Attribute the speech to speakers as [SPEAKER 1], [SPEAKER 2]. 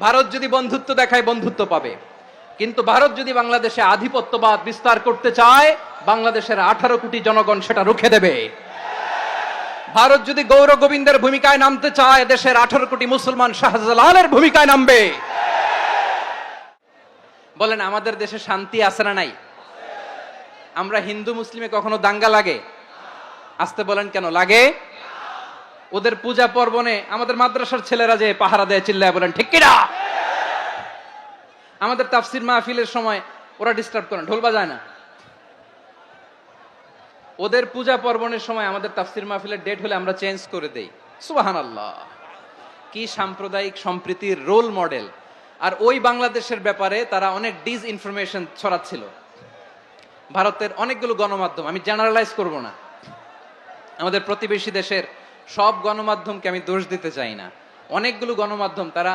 [SPEAKER 1] ভারত যদি বন্ধুত্ব দেখায় বন্ধুত্ব পাবে, কিন্তু ভারত যদি বাংলাদেশে আধিপত্যবাদ বিস্তার করতে চায়, বাংলাদেশের 18 কোটি জনগণ সেটা রুখে দেবে। ভারত যদি গৌর গোবিন্দের ভূমিকায় নামতে চায়, দেশের 18 কোটি মুসলমান শাহজালালের ভূমিকায় নামবে। বলেন, আমাদের দেশে শান্তি আছে না নাই? আমরা হিন্দু মুসলিমে কখনো দাঙ্গা লাগে? আসতে বলেন, কেন লাগে? ওদের পূজা পর্বণে আমাদের মাদ্রাসার ছেলেরা যে পাহারা দেয়, চিল্লায় বলেন ঠিক কিনা? আমাদের তাফসির মাহফিলের সময় ওরা ডিস্টার্ব করে, ঢোল বাজায় না। ওদের পূজা পর্বণের সময় আমাদের তাফসির মাহফিলের ডেট হলে আমরা চেঞ্জ করে দেই। সুবহানাল্লাহ, কি সাম্প্রদায়িক সম্প্রীতির রোল মডেল। আর ওই বাংলাদেশের ব্যাপারে তারা অনেক ডিস ইনফরমেশন ছড়াচ্ছিল। ভারতের অনেকগুলো গণমাধ্যম, আমি জেনারেলাইজ করব না, আমাদের প্রতিবেশী দেশের সব গণমাধ্যমকে আমি দোষ দিতে চাই না, অনেকগুলো গণমাধ্যম তারা